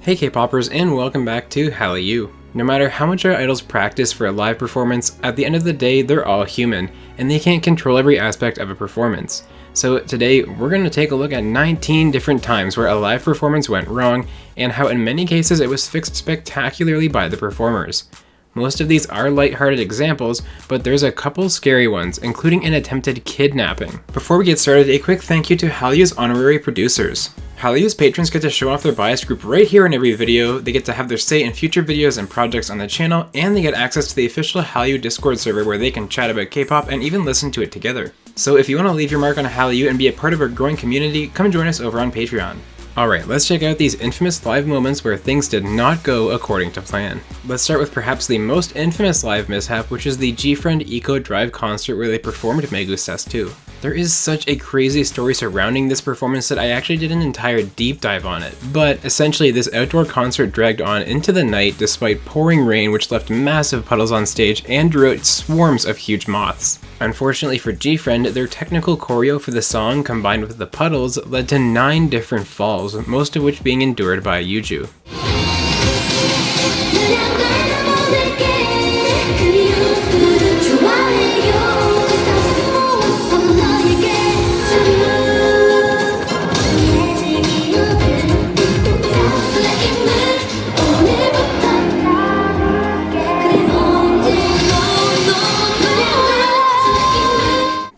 Hey K-popers, and welcome back to Hallyu. No matter how much our idols practice for a live performance, at the end of the day they're all human, and they can't control every aspect of a performance. So today we're going to take a look at 19 different times where a live performance went wrong, and how in many cases it was fixed spectacularly by the performers. Most of these are lighthearted examples, but there's a couple scary ones, including an attempted kidnapping. Before we get started, a quick thank you to Hallyu's honorary producers. Hallyu's patrons get to show off their bias group right here in every video, they get to have their say in future videos and projects on the channel, and they get access to the official Hallyu Discord server where they can chat about K-pop and even listen to it together. So if you want to leave your mark on Hallyu and be a part of our growing community, come join us over on Patreon. Alright, let's check out these infamous live moments where things did not go according to plan. Let's start with perhaps the most infamous live mishap, which is the GFriend Eco Drive concert where they performed Me Gustas 2. There is such a crazy story surrounding this performance that I actually did an entire deep dive on it. But essentially this outdoor concert dragged on into the night despite pouring rain, which left massive puddles on stage and drew out swarms of huge moths. Unfortunately for GFriend, their technical choreo for the song combined with the puddles led to 9 different falls, most of which being endured by Yuju.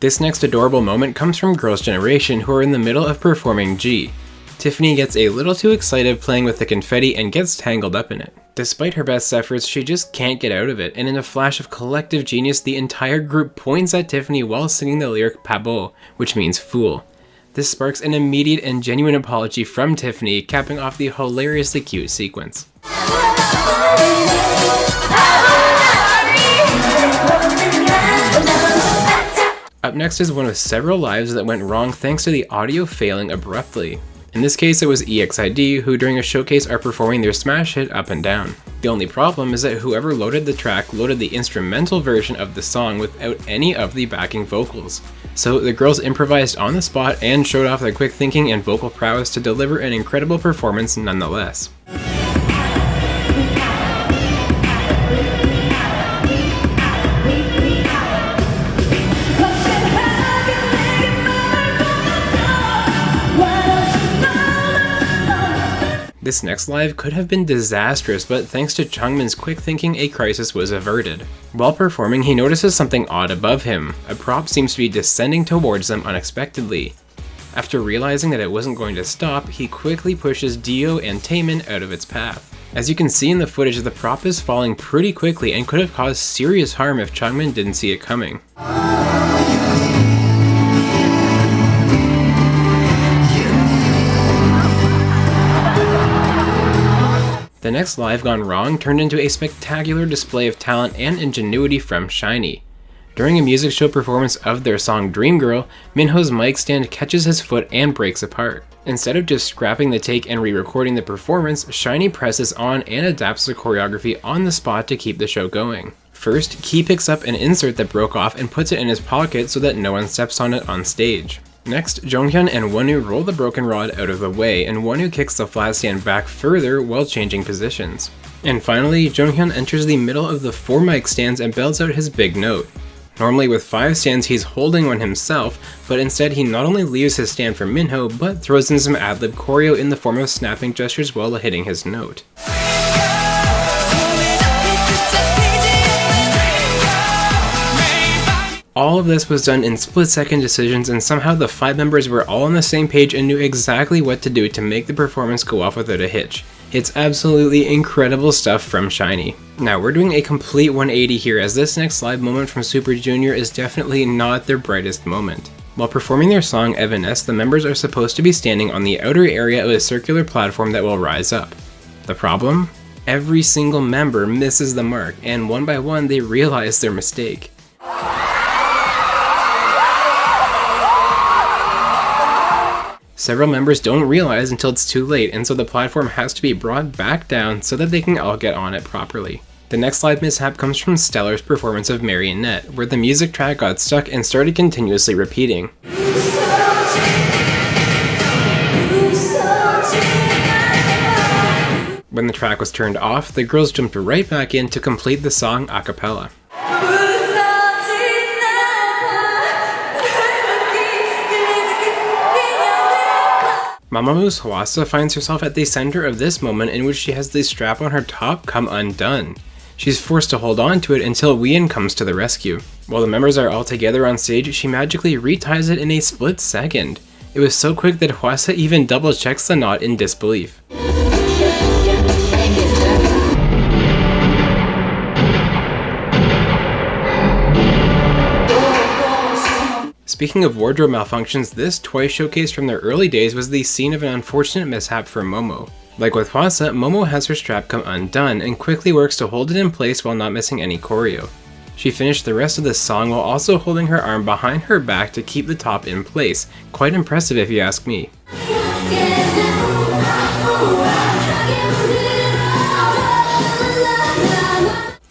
This next adorable moment comes from Girls' Generation, who are in the middle of performing G. Tiffany gets a little too excited playing with the confetti and gets tangled up in it. Despite her best efforts, she just can't get out of it, and in a flash of collective genius, the entire group points at Tiffany while singing the lyric Pabo, which means fool. This sparks an immediate and genuine apology from Tiffany, capping off the hilariously cute sequence. Up next is one of several lives that went wrong thanks to the audio failing abruptly. In this case it was EXID, who during a showcase are performing their smash hit Up and Down. The only problem is that whoever loaded the track loaded the instrumental version of the song without any of the backing vocals. So the girls improvised on the spot and showed off their quick thinking and vocal prowess to deliver an incredible performance nonetheless. This next live could have been disastrous, but thanks to Changmin's quick thinking, a crisis was averted. While performing, he notices something odd above him. A prop seems to be descending towards them unexpectedly. After realizing that it wasn't going to stop, he quickly pushes Dio and Taemin out of its path. As you can see in the footage, the prop is falling pretty quickly and could have caused serious harm if Changmin didn't see it coming. The next live gone wrong turned into a spectacular display of talent and ingenuity from SHINee. During a music show performance of their song Dream Girl, Minho's mic stand catches his foot and breaks apart. Instead of just scrapping the take and re-recording the performance, SHINee presses on and adapts the choreography on the spot to keep the show going. First, Key picks up an insert that broke off and puts it in his pocket so that no one steps on it on stage. Next, Jonghyun and Wonwoo roll the broken rod out of the way, and Wonwoo kicks the flat stand back further while changing positions. And finally, Jonghyun enters the middle of the 4 mic stands and belts out his big note. Normally with 5 stands he's holding one himself, but instead he not only leaves his stand for Minho, but throws in some ad-lib choreo in the form of snapping gestures while hitting his note. All of this was done in split-second decisions, and somehow the 5 members were all on the same page and knew exactly what to do to make the performance go off without a hitch. It's absolutely incredible stuff from SHINee. Now we're doing a complete 180 here, as this next live moment from Super Junior is definitely not their brightest moment. While performing their song Evanesce, the members are supposed to be standing on the outer area of a circular platform that will rise up. The problem? Every single member misses the mark, and one by one they realize their mistake. Several members don't realize until it's too late, and so the platform has to be brought back down so that they can all get on it properly. The next live mishap comes from Stellar's performance of Marionette, where the music track got stuck and started continuously repeating. When the track was turned off, the girls jumped right back in to complete the song a cappella. Mamamoo's Hwasa finds herself at the center of this moment in which she has the strap on her top come undone. She's forced to hold on to it until Wheein comes to the rescue. While the members are all together on stage, she magically reties it in a split second. It was so quick that Hwasa even double checks the knot in disbelief. Speaking of wardrobe malfunctions, this Twice showcase from their early days was the scene of an unfortunate mishap for Momo. Like with Hwasa, Momo has her strap come undone and quickly works to hold it in place while not missing any choreo. She finished the rest of the song while also holding her arm behind her back to keep the top in place. Quite impressive if you ask me.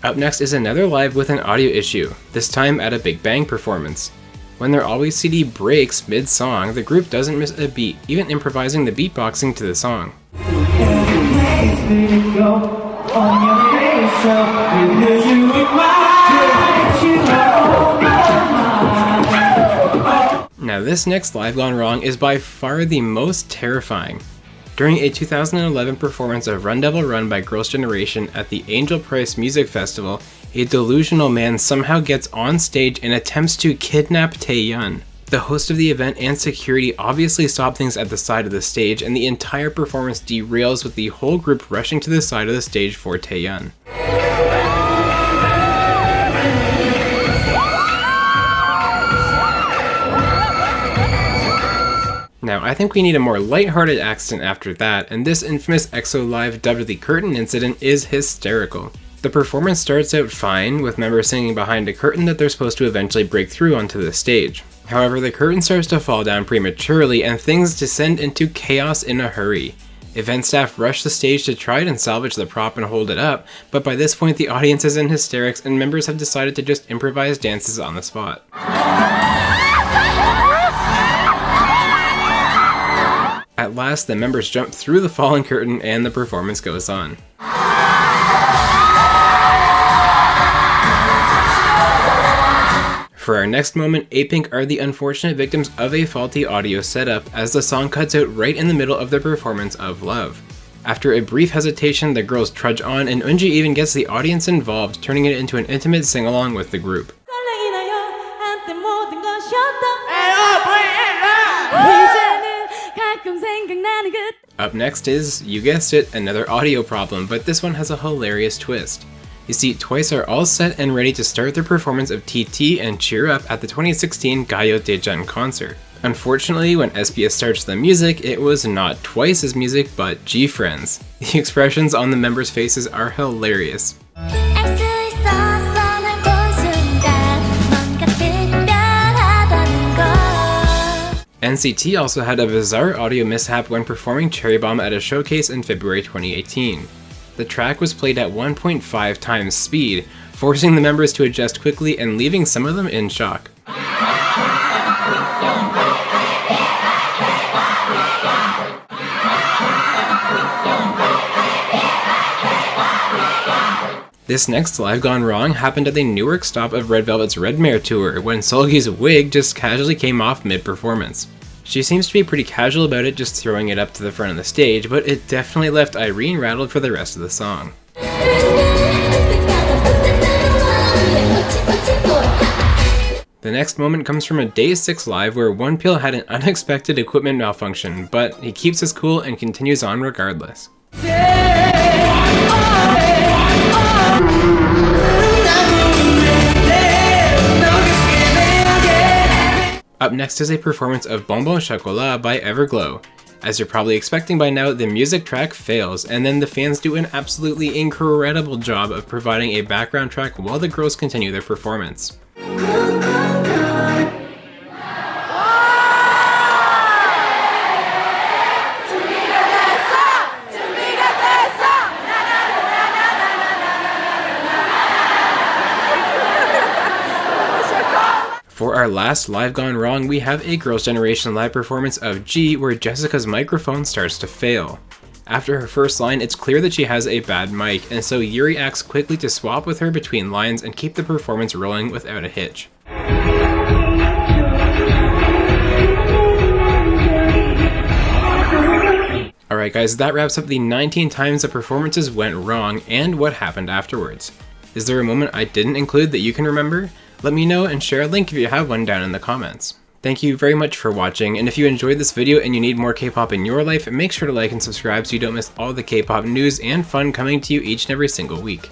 Up next is another live with an audio issue, this time at a Bigbang performance. When their Always CD breaks mid-song, the group doesn't miss a beat, even improvising the beatboxing to the song. Now this next Live Gone Wrong is by far the most terrifying. During a 2011 performance of Run Devil Run by Girls' Generation at the Angel Price Music Festival, a delusional man somehow gets on stage and attempts to kidnap Taeyeon. The host of the event and security obviously stop things at the side of the stage, and the entire performance derails with the whole group rushing to the side of the stage for Taeyeon. Now, I think we need a more lighthearted accident after that, and this infamous EXO Live dubbed the Curtain Incident is hysterical. The performance starts out fine, with members singing behind a curtain that they're supposed to eventually break through onto the stage. However, the curtain starts to fall down prematurely and things descend into chaos in a hurry. Event staff rush the stage to try and salvage the prop and hold it up, but by this point the audience is in hysterics and members have decided to just improvise dances on the spot. At last, the members jump through the fallen curtain and the performance goes on. For our next moment, Apink are the unfortunate victims of a faulty audio setup as the song cuts out right in the middle of their performance of Love. After a brief hesitation, the girls trudge on and Eunji even gets the audience involved, turning it into an intimate sing-along with the group. Up next is, you guessed it, another audio problem, but this one has a hilarious twist. You see, Twice are all set and ready to start their performance of TT and Cheer Up at the 2016 Gayo Daejeon concert. Unfortunately, when SBS starts the music, it was not Twice's music, but GFriend's. The expressions on the members' faces are hilarious. NCT also had a bizarre audio mishap when performing Cherry Bomb at a showcase in February 2018. The track was played at 1.5 times speed, forcing the members to adjust quickly and leaving some of them in shock. This next Live Gone Wrong happened at the Newark stop of Red Velvet's Red Mare tour when Seulgi's wig just casually came off mid-performance. She seems to be pretty casual about it, just throwing it up to the front of the stage, but it definitely left Irene rattled for the rest of the song. The next moment comes from a Day 6 live where Wonpil had an unexpected equipment malfunction, but he keeps his cool and continues on regardless. Up next is a performance of Bonbon Chocolat by Everglow. As you're probably expecting by now, the music track fails, and then the fans do an absolutely incredible job of providing a background track while the girls continue their performance. For our last Live Gone Wrong, we have a Girls' Generation live performance of G where Jessica's microphone starts to fail. After her first line, it's clear that she has a bad mic, and so Yuri acts quickly to swap with her between lines and keep the performance rolling without a hitch. Alright guys, that wraps up the 19 times the performances went wrong and what happened afterwards. Is there a moment I didn't include that you can remember? Let me know and share a link if you have one down in the comments. Thank you very much for watching, and if you enjoyed this video and you need more K-pop in your life, make sure to like and subscribe so you don't miss all the K-pop news and fun coming to you each and every single week.